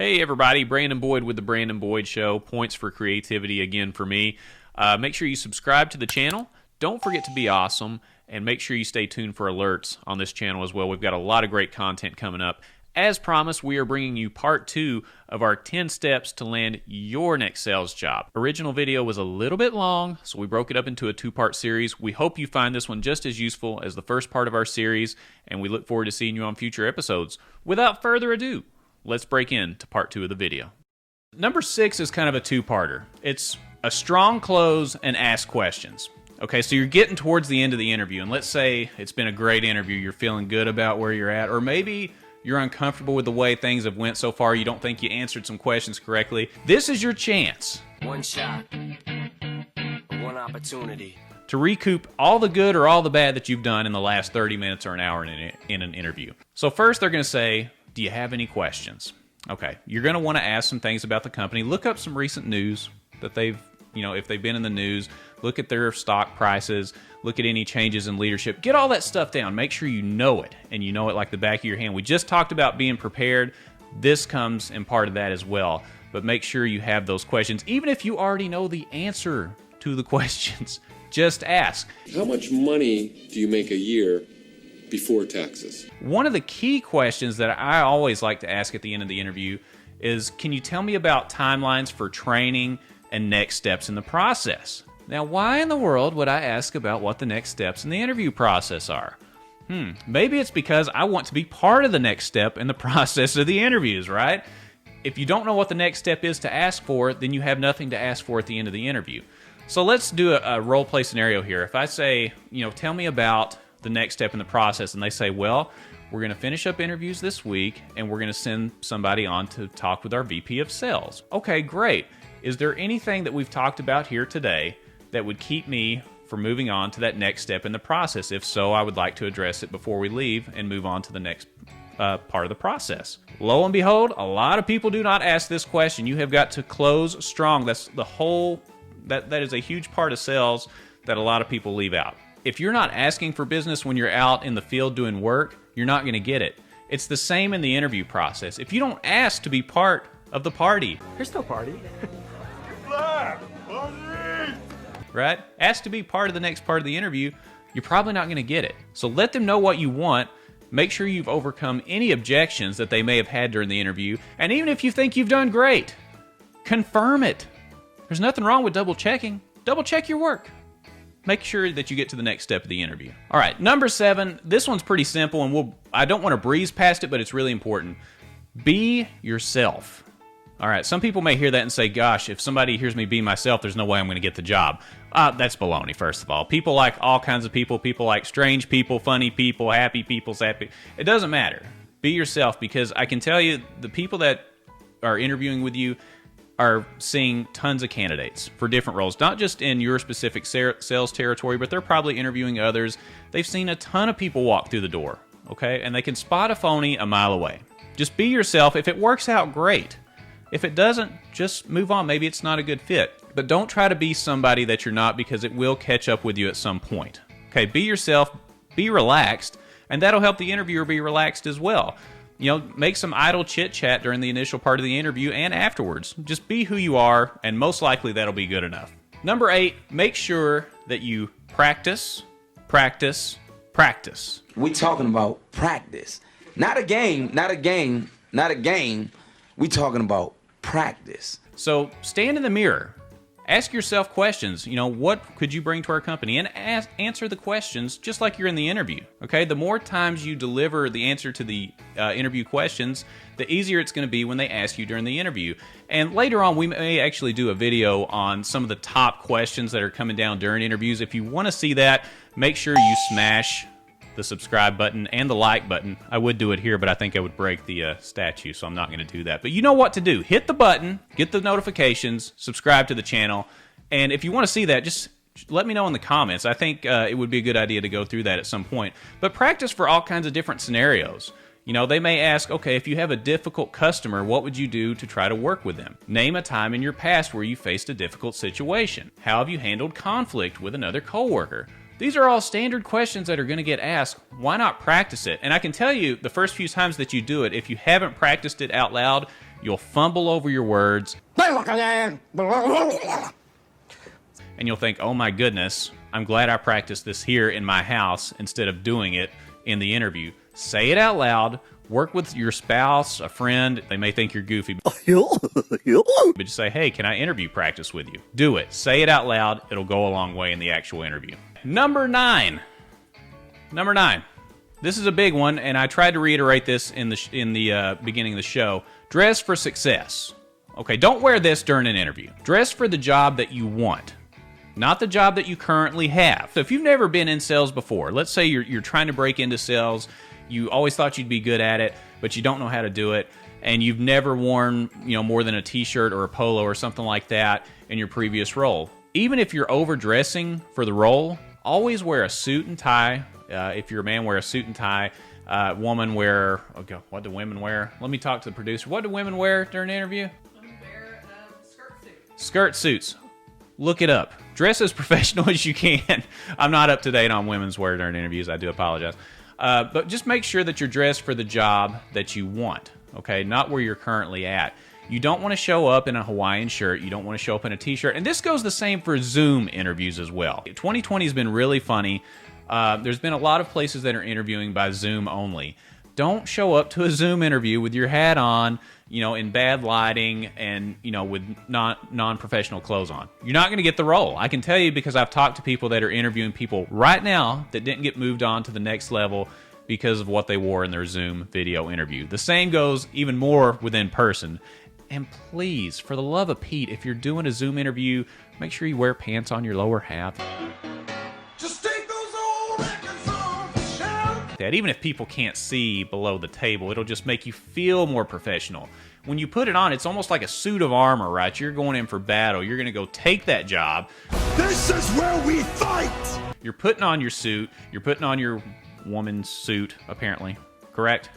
Hey everybody, Brandon Boyd with The Brandon Boyd Show. Points for creativity again for me. Make sure you subscribe to the channel. Don't forget to be awesome. And make sure you stay tuned for alerts on this channel as well. We've got a lot of great content coming up. As promised, we are bringing you part 2 of our 10 steps to land your next sales job. Original video was a little bit long, so we broke it up into a 2-part series. We hope you find this one just as useful as the first part of our series, and we look forward to seeing you on future episodes. Without further ado, let's break into part 2 of the video. Number 6 is kind of a 2-parter. It's a strong close and ask questions. Okay, so you're getting towards the end of the interview, and let's say it's been a great interview, you're feeling good about where you're at, or maybe you're uncomfortable with the way things have went so far, you don't think you answered some questions correctly. This is your chance. One shot, one opportunity To recoup all the good or all the bad that you've done in the last 30 minutes or an hour in an interview. So first they're going to say, do you have any questions? Okay, you're going to want to ask some things about the company. Look up some recent news that they've, if they've been in the news, look at their stock prices, look at any changes in leadership. Get all that stuff down. Make sure you know it, and you know it like the back of your hand. We just talked about being prepared. This comes in part of that as well. But make sure you have those questions. Even if you already know the answer to the questions, just ask. How much money do you make a year before taxes? One of the key questions that I always like to ask at the end of the interview is, can you tell me about timelines for training and next steps in the process? Now, why in the world would I ask about what the next steps in the interview process are? Maybe it's because I want to be part of the next step in the process of the interviews, right? If you don't know what the next step is to ask for, then you have nothing to ask for at the end of the interview. So let's do a role play scenario here. If I say, tell me about the next step in the process, and they say, well, we're going to finish up interviews this week, and we're going to send somebody on to talk with our VP of Sales. Okay, great. Is there anything that we've talked about here today that would keep me from moving on to that next step in the process? If so, I would like to address it before we leave and move on to the next part of the process. Lo and behold, a lot of people do not ask this question. You have got to close strong. That's the whole, that is a huge part of sales that a lot of people leave out. If you're not asking for business when you're out in the field doing work, you're not going to get it. It's the same in the interview process. If you don't ask to be part of the party, There's no party. right? Ask to be part of the next part of the interview, you're probably not going to get it. So let them know what you want. Make sure you've overcome any objections that they may have had during the interview. And even if you think you've done great, confirm it. There's nothing wrong with double checking. Double check your work. Make sure that you get to the next step of the interview. All right, number 7. This one's pretty simple, and I don't want to breeze past it, but it's really important. Be yourself. All right, some people may hear that and say, gosh, if somebody hears me be myself, there's no way I'm going to get the job. That's baloney, first of all. People like all kinds of people. People like strange people, funny people, happy people, sad people. It doesn't matter. Be yourself, because I can tell you the people that are interviewing with you are seeing tons of candidates for different roles, not just in your specific sales territory, but they're probably interviewing others. They've seen a ton of people walk through the door, okay? And they can spot a phony a mile away. Just be yourself. If it works out, great. If it doesn't, just move on. Maybe it's not a good fit. But don't try to be somebody that you're not, because it will catch up with you at some point. Okay, be yourself, be relaxed, and that'll help the interviewer be relaxed as well. Make some idle chit-chat during the initial part of the interview and afterwards. Just be who you are, and most likely that'll be good enough. Number 8, make sure that you practice, practice, practice. We talking about practice. Not a game. We talking about practice. So stand in the mirror. Ask yourself questions. What could you bring to our company? And answer the questions just like you're in the interview. Okay? The more times you deliver the answer to the interview questions, the easier it's going to be when they ask you during the interview. And later on, we may actually do a video on some of the top questions that are coming down during interviews. If you want to see that, make sure you smash the subscribe button and the like button. I would do it here, but I think I would break the statue, so I'm not going to do that. But you know what to do. Hit the button, get the notifications, subscribe to the channel, and if you want to see that, just let me know in the comments. I think it would be a good idea to go through that at some point. But practice for all kinds of different scenarios. They may ask, okay, if you have a difficult customer, what would you do to try to work with them? Name a time in your past where you faced a difficult situation. How have you handled conflict with another coworker? These are all standard questions that are going to get asked. Why not practice it? And I can tell you, the first few times that you do it, if you haven't practiced it out loud, You'll fumble over your words. And you'll think, oh my goodness, I'm glad I practiced this here in my house instead of doing it in the interview. Say it out loud. Work with your spouse, a friend. They may think you're goofy. But just say, hey, can I interview practice with you? Do it. Say it out loud. It'll go a long way in the actual interview. Number 9. This is a big one, and I tried to reiterate this in the beginning of the show. Dress for success. Okay, don't wear this during an interview. Dress for the job that you want, not the job that you currently have. So if you've never been in sales before, let's say you're trying to break into sales, you always thought you'd be good at it, but you don't know how to do it, and you've never worn, more than a t-shirt or a polo or something like that in your previous role. Even if you're overdressing for the role, always wear a suit and tie. If you're a man, wear a suit and tie. Woman, wear, okay, what do women wear? Let me talk to the producer. What do women wear during an interview? Women wear skirt suits. Skirt suits. Look it up. Dress as professional as you can. I'm not up to date on women's wear during interviews. I do apologize. But just make sure that you're dressed for the job that you want, okay? Not where you're currently at. You don't want to show up in a Hawaiian shirt. You don't want to show up in a t-shirt. And this goes the same for Zoom interviews as well. 2020 has been really funny. There's been a lot of places that are interviewing by Zoom only. Don't show up to a Zoom interview with your hat on, in bad lighting and, with non-professional clothes on. You're not going to get the role. I can tell you because I've talked to people that are interviewing people right now that didn't get moved on to the next level because of what they wore in their Zoom video interview. The same goes even more with in person. And please, for the love of Pete, if you're doing a Zoom interview, make sure you wear pants on your lower half. That even if people can't see below the table, it'll just make you feel more professional. When you put it on, it's almost like a suit of armor, right? You're going in for battle. You're going to go take that job. This is where we fight! You're putting on your suit. You're putting on your woman's suit, apparently. Correct?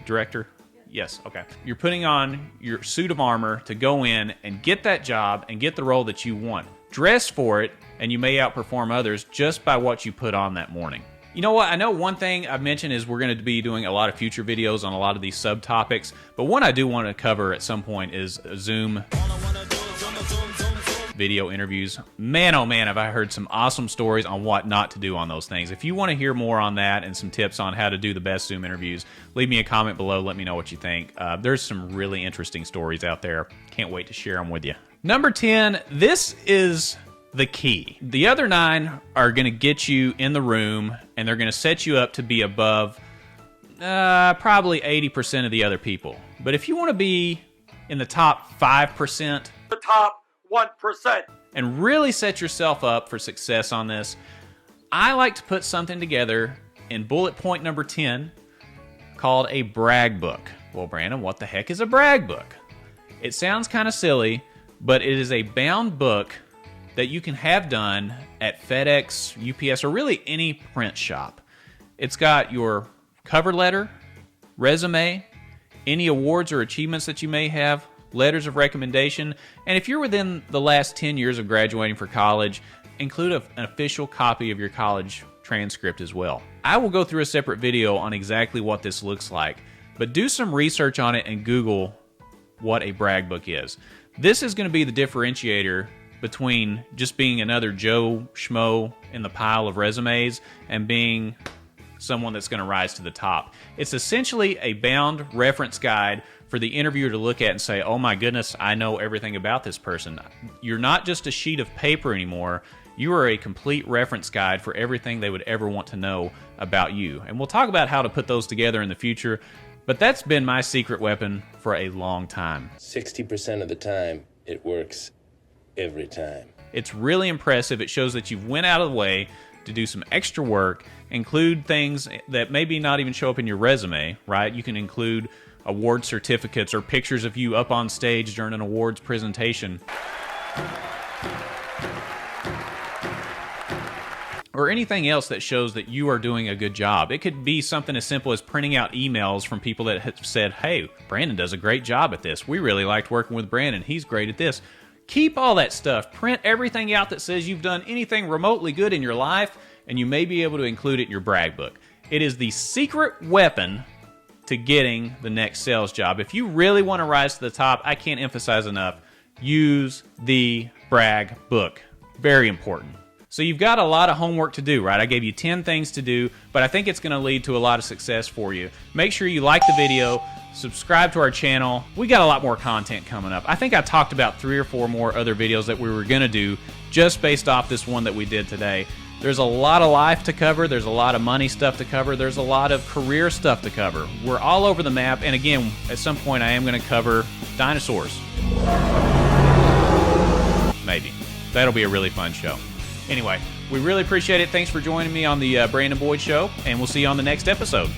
Director? Yes, okay. You're putting on your suit of armor to go in and get that job and get the role that you want. Dress for it, and you may outperform others just by what you put on that morning. You know what? I know one thing I've mentioned is we're going to be doing a lot of future videos on a lot of these subtopics, but one I do want to cover at some point is Zoom video interviews. Man, oh man, have I heard some awesome stories on what not to do on those things. If you want to hear more on that and some tips on how to do the best Zoom interviews, leave me a comment below. Let me know what you think. There's some really interesting stories out there. Can't wait to share them with you. Number 10, this is the key. The other 9 are going to get you in the room, and they're going to set you up to be above probably 80% of the other people. But if you want to be in the top 5%, The top 1%. and really set yourself up for success on this, I like to put something together in bullet point number 10 called a brag book. Well, Brandon, what the heck is a brag book? It sounds kind of silly, but it is a bound book that you can have done at FedEx, UPS, or really any print shop. It's got your cover letter, resume, any awards or achievements that you may have, letters of recommendation, and if you're within the last 10 years of graduating for college, include an official copy of your college transcript as well. I will go through a separate video on exactly what this looks like, but do some research on it and Google what a brag book is. This is going to be the differentiator between just being another Joe Schmo in the pile of resumes and being someone that's going to rise to the top. It's essentially a bound reference guide for the interviewer to look at and say, oh my goodness, I know everything about this person. You're not just a sheet of paper anymore. You are a complete reference guide for everything they would ever want to know about you. And we'll talk about how to put those together in the future, but that's been my secret weapon for a long time. 60% of the time, it works every time. It's really impressive. It shows that you've went out of the way to do some extra work, include things that maybe not even show up in your resume, right? You can include award certificates or pictures of you up on stage during an awards presentation. Or anything else that shows that you are doing a good job. It could be something as simple as printing out emails from people that have said, hey, Brandon does a great job at this. We really liked working with Brandon. He's great at this. Keep all that stuff. Print everything out that says you've done anything remotely good in your life, and you may be able to include it in your brag book. It is the secret weapon to getting the next sales job. If you really want to rise to the top, I can't emphasize enough, use the Bragg book. Very important. So you've got a lot of homework to do, right? I gave you 10 things to do, but I think it's going to lead to a lot of success for you. Make sure you like the video, subscribe to our channel. We got a lot more content coming up. I think I talked about 3 or 4 more other videos that we were going to do just based off this one that we did today. There's a lot of life to cover. There's a lot of money stuff to cover. There's a lot of career stuff to cover. We're all over the map. And again, at some point, I am going to cover dinosaurs. Maybe. That'll be a really fun show. Anyway, we really appreciate it. Thanks for joining me on the Brandon Boyd Show, and we'll see you on the next episode.